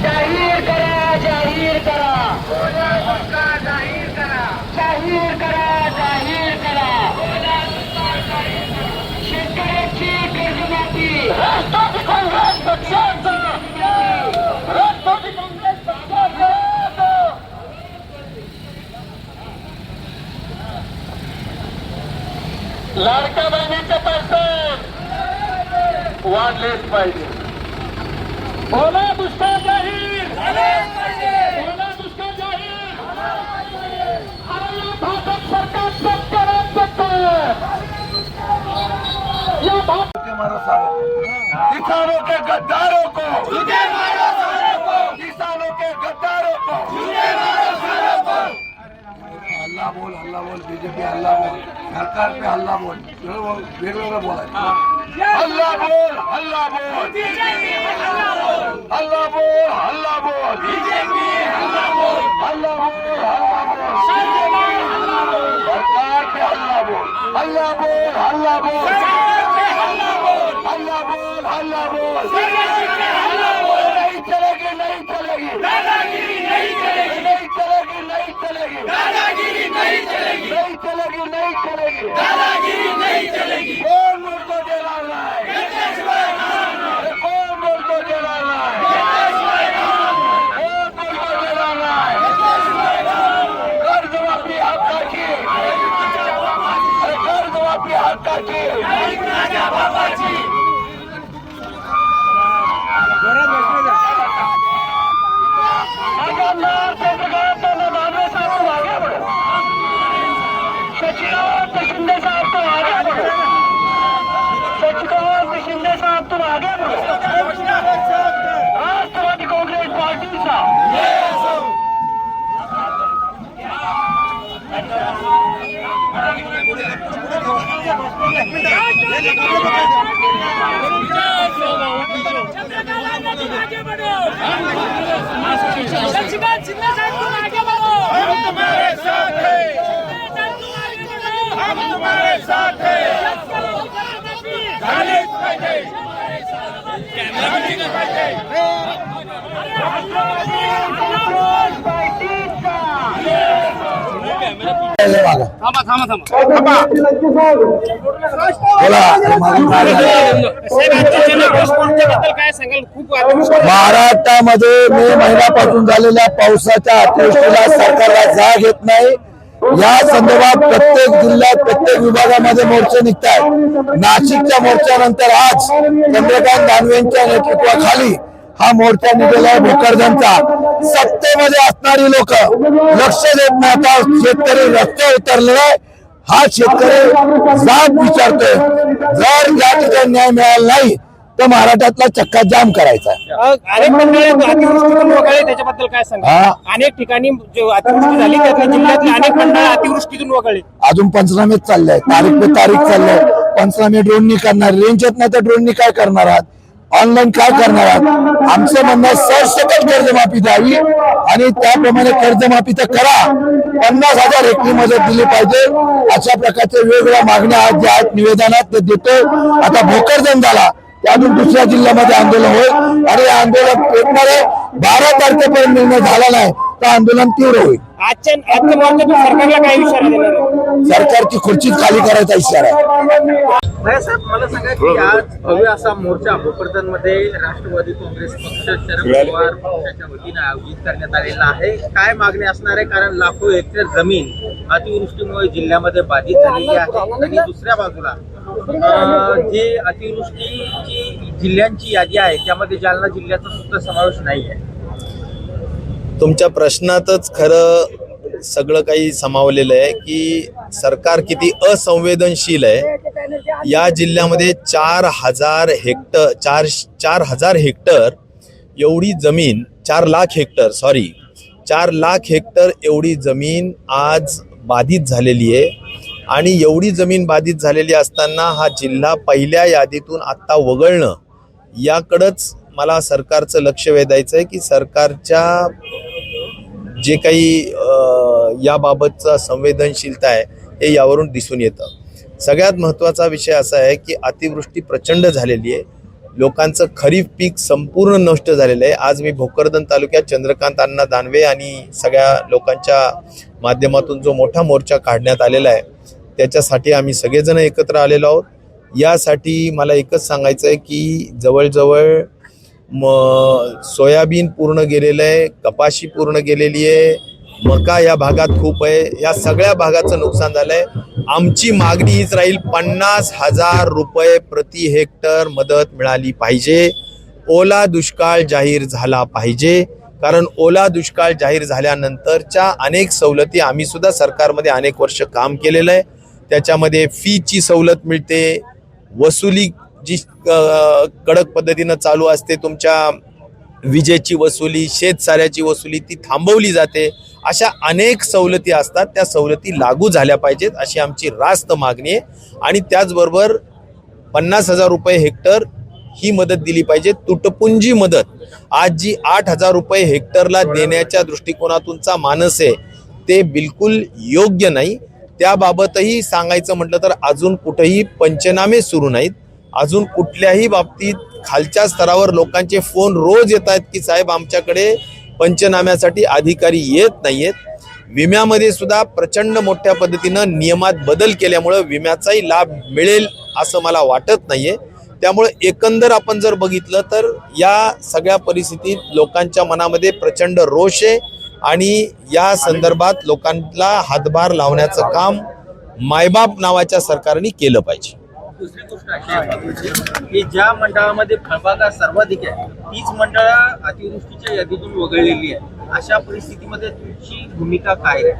जाहीर करा, जाहीर करा, जाहीर करा, जाहीर करा, जाहीर करा, शेतकऱ्याची कर्जमाफी राष्ट्रवादी काँग्रेस पक्षाचा, राष्ट्रवादी काँग्रेस पक्षाचा लाडक्या बहिणीचे पैसे वाढलेच पाहिजे. बोला दुष्काळ जाहीर, बोला दुष्काळ जाहीर, भाजप सरकार किसानों के गद्दारों को, किसानों के गद्दारों को हल्ला बोल बीजेपी हल्ला बोल, सरकार पे हल्ला बोल, वेगवेगळं बोलायचं. हल्ला बोल, हल्ला बोल, हल्ला बोल, हल्ला बोल, हल्ला बोल, हल्ला बोल, सरकार पे हल्ला बोल, हल्ला बोल, हल्ला बोल, हल्ला बोल, हल्ला बोल, नहीं चलेगी, नहीं चलेगी, दादागिरी नहीं चलेगी, नहीं चलेगी, नहीं चलेगी, दादागिरी नहीं चलेगी, नहीं चलेगी, नहीं चलेगी, दादागिरी नहीं चलेगी. कौन मुझको जला रहा है? कौन मुझको जला रहा है? कौन मुझको जला रहा है? कर्जमाफी हक्काची, कर्जमाफी हक्काची, शिंदे साहब तुम आगे बढ़ो, सचिदानंद शिंदे साहब तुम आगे बढ़ो, राष्ट्रवादी काँग्रेस पार्टीचा सचिदानंद शिंदे साहब तुम आगे बढ़ो, हम तुम्हारे साथ हैं, हम तुम्हारे साथ हैं. महाराष्ट्रामध्ये मे महिन्यापासून झालेल्या पावसाच्या अतिवृष्टीला सरकारला जाग येत नाही. या संदर्भात प्रत्येक जिल्ह्यात प्रत्येक विभागामध्ये मोर्चे निघत आहेत. नाशिकच्या मोर्चानंतर आज चंद्रकांत दानवेंच्या नेतृत्वाखाली हा मोर्चा निघाला. भोकरदनचा सत्तेमध्ये असणारी लोक लक्ष देत नाही. आता शेतकरी रस्त्यावर उतरलेला हा शेतकरी जाब विचारतोय. जर या ठिकाणी न्याय मिळाला नाही तर महाराष्ट्रातला चक्का जाम करायचा. अनेक मंडळी अतिवृष्टीतून वगळले, त्याच्याबद्दल काय सांगा? अनेक ठिकाणी अतिवृष्टी झाली, त्यातल्या जिल्ह्यातली अनेक मंडळ अतिवृष्टीतून वगळले. अजून पंचनामेच चाललंय, तारीख पे तारीख चाललंय. पंचनामे ड्रोननी करणार, रेंज येत नाही तर ड्रोननी काय करणार आहात? ऑनलाईन काय करणार आहात? आमचं म्हणणं सरसकट कर्जमाफी द्यावी आणि त्याप्रमाणे कर्जमाफी तर करा. 50,000 हेक्टरी मदत दिली पाहिजे. अशा प्रकारच्या वेगवेगळ्या मागण्या आज ज्या आहेत निवेदनात ते देतो. आता भोकरदन झाला, त्यातून दुसऱ्या जिल्ह्यामध्ये आंदोलन होईल आणि हे आंदोलन पेटणारे 12 तारखेपर्यंत निर्णय झाला नाही तर आंदोलन तीव्र होईल. आजच्या मोर्चातून सरकारला काय इशारा देणार? सरकारची खुर्चीच खाली करायचा इशारा आहे. साहेब, मला सांगा की आज भव्य असा मोर्चा भोकरदनमध्ये राष्ट्रवादी काँग्रेस पक्ष शरद पवार पक्षाच्या वतीनं आयोजित करण्यात आलेला आहे. काय मागणी असणार आहे? कारण लाखो हेक्टर जमीन अतिवृष्टीमुळे जिल्ह्यामध्ये बाधित झालेली आहे आणि दुसऱ्या बाजूला जे अतिवृष्टीची जिल्ह्यांची यादी आहे त्यामध्ये जालना जिल्ह्याचा सुद्धा समावेश नाही आहे. तुमच्या प्रश्नातच खरं सगळं काही समावलेलं आहे की सरकार किती असंवेदनशील आहे. या जिल्ह्यामध्ये 4,000 हेक्टर एवढी जमीन, 4 लाख हेक्टर 4 लाख हेक्टर एवढी जमीन आज बाधित झालेली आहे आणि एवढी जमीन बाधित झालेली असताना हा जिल्हा पहिल्या यादीतून आत्ता वगळणं याकडंच मला सरकारचं लक्ष वेधायचं आहे की सरकारच्या जे काही याबाबतचा संवेदनशीलता आहे हे यावरून दिसून येतं. सगळ्यात महत्त्वाचा विषय असा आहे की अतिवृष्टी प्रचंड झालेली आहे. लोकांचं खरीप पीक संपूर्ण नष्ट झालेलं आहे. आज मी भोकरदन तालुक्यात चंद्रकांत अण्णा दानवे आणि सगळ्या लोकांच्या माध्यमातून जो मोठा मोर्चा काढण्यात आलेला आहे त्याच्यासाठी आम्ही सगळेजण एकत्र आलेलो आहोत. यासाठी मला एकच सांगायचं आहे की जवळजवळ सोयाबीन पूर्ण गेलेलं आहे, कपाशी पूर्ण गेलेली आहे, मका या भागात खूप आहे. या सगळ्या भागाचं नुकसान झालं आहे. आमची मागणी हीच राहील, 50,000 रुपये प्रति हेक्टर मदत मिळाली पाहिजे. ओला दुष्काळ जाहीर झाला पाहिजे, कारण ओला दुष्काळ जाहीर झाल्यानंतरच्या अनेक सवलती आम्ही सुद्धा सरकारमध्ये अनेक वर्ष काम केलेलं आहे. त्याच्यामध्ये फीची सवलत मिळते, वसुली जी कडक पद्धतीनं चालू असते, तुमच्या विजेची वसुली, शेतसाऱ्याची वसुली ती थांबवली जाते. अशा अनेक सवलती असतात, त्या सवलती लागू झाल्या पाहिजेत अशी आमची रास्त मागणी आहे. आणि त्याचबरोबर 50,000 रुपये हेक्टर ही मदत दिली पाहिजे. तुटपुंजी मदत आज जी 8,000 रुपये हेक्टरला देण्याच्या दृष्टिकोनातूनचा मानस आहे ते बिलकुल योग्य नाही. त्याबाबतही सांगायचं म्हटलं तर अजून कुठेही पंचनामे सुरू नाहीत. अजून कुठल्याही बाबतीत खालच्या स्तरावर लोकांचे फोन रोज येत आहेत की साहेब आमच्याकडे पंचनाम्यासाठी अधिकारी येत नाहीयेत. विम्यामध्ये सुद्धा प्रचंड मोठ्या पद्धतीनं नियमात बदल केल्यामुळं विम्याचाही लाभ मिळेल असं मला वाटत नाहीये. त्यामुळे एकंदर आपण जर बघितलं तर या सगळ्या परिस्थितीत लोकांच्या मनामध्ये प्रचंड रोष आहे आणि या संदर्भात लोकांना हातभार लावण्याचं काम मायबाप नावाच्या सरकारने केलं पाहिजे. दुसरी गोष्ट अशी आहे की ज्या मंडळामध्ये फळबागा सर्वाधिक आहे तीच मंडळं अतिवृष्टीच्या यादीतून वगळलेली आहे. अशा परिस्थितीमध्ये तुमची भूमिका काय आहे?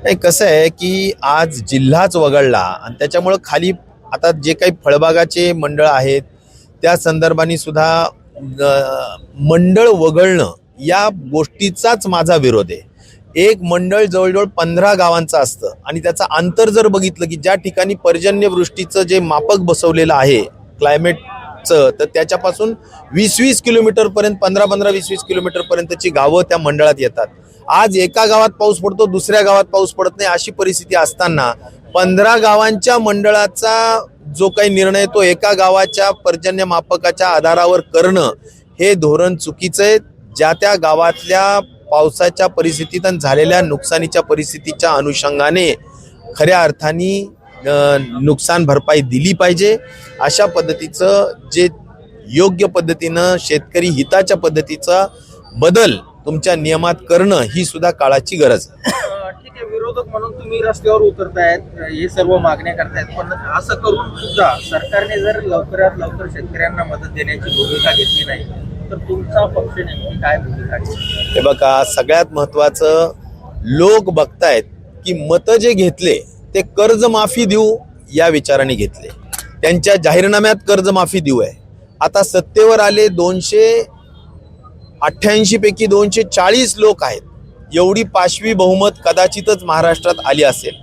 नाही, कसं आहे की आज जिल्हाच वगळला आणि त्याच्यामुळं खाली आता जे काही फळबागाचे मंडळ आहेत त्या संदर्भाने सुद्धा मंडळ वगळणं या गोष्टीचाच माझा विरोध आहे. एक मंडळ जवळजवळ 15 गावांचं असतं आणि त्याचं अंतर जर बघितलं की ज्या ठिकाणी पर्जन्यवृष्टीचं जे मापक बसवलेलं आहे क्लायमेटचं, तर त्याच्यापासून 20-20 किलोमीटर पर्यंत, 15-20 किलोमीटर पर्यंतची गावं त्या मंडळात येतात. आज एका गावात पाऊस पडतो, दुसऱ्या गावात पाऊस पडत नाही. अशी परिस्थिती असताना 15 गावांच्या मंडळाचा जो काही निर्णय तो एका गावाच्या पर्जन्य मापकाच्या आधारावर करणं हे धोरण चुकीचं आहे. ज्या त्या गावातल्या पावसाच्या परिस्थितीत आणि झालेल्या नुकसानीच्या परिस्थितीच्या अनुषंगाने खऱ्या अर्थाने नुकसान भरपाई दिली पाहिजे. अशा पद्धतीचं जे योग्य पद्धतीनं शेतकरी हिताच्या पद्धतीचा बदल तुमच्या नियमात करणं ही सुद्धा काळाची गरज आहे. ठीक आहे, विरोधक म्हणून तुम्ही रस्त्यावर उतरतायत, हे सर्व मागण्या करतायत, पण असं करून सुद्धा सरकारने जर लवकरात लवकर शेतकऱ्यांना मदत देण्याची भूमिका घेतली नाही तर तुमचा पक्ष नेमकी काय भूमिका घेतली? हे बघा, सगळ्यात महत्वाचं लोक बघतायत की मतं जे घेतले ते कर्जमाफी देऊ या विचाराने घेतले. त्यांच्या जाहीरनाम्यात कर्जमाफी देऊ आहे. आता सत्तेवर आले 288 पैकी 240 लोक आहेत. एवढी पाशवी बहुमत कदाचितच महाराष्ट्रात आली असेल.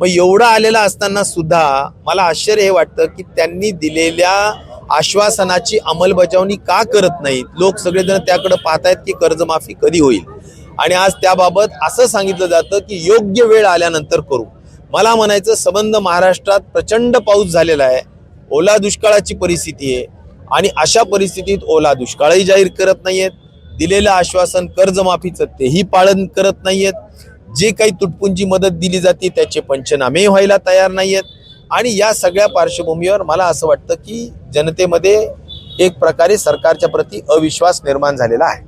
मग एवढं आलेलं असताना सुद्धा मला आश्चर्य हे वाटतं की त्यांनी दिलेल्या आश्वासनाची अंमलबजावणी का करत नाहीत. लोक सगळेजण त्याकडे पाहतायत की कर्जमाफी कधी होईल आणि आज त्याबाबत असं सांगितलं जातं की योग्य वेळ आल्यानंतर करू. मला म्हणायचं, संबंध महाराष्ट्रात प्रचंड पाऊस झालेला आहे, ओला दुष्काळाची परिस्थिती आहे आणि अशा परिस्थितीत ओला दुष्काळही जाहीर करत नाहीयेत. दिलेलं आश्वासन कर्जमाफीचं तेही पालन करत नाहीयेत. जे काही तुटपुंजी मदत दिली जाते त्याचे पंचनामे व्हायला तयार नाहीयेत. आणि या सगळ्या पार्श्वभूमीवर मला असं वाटतं की जनतेमध्ये एक प्रकारे सरकारच्या प्रती अविश्वास निर्माण झालेला आहे.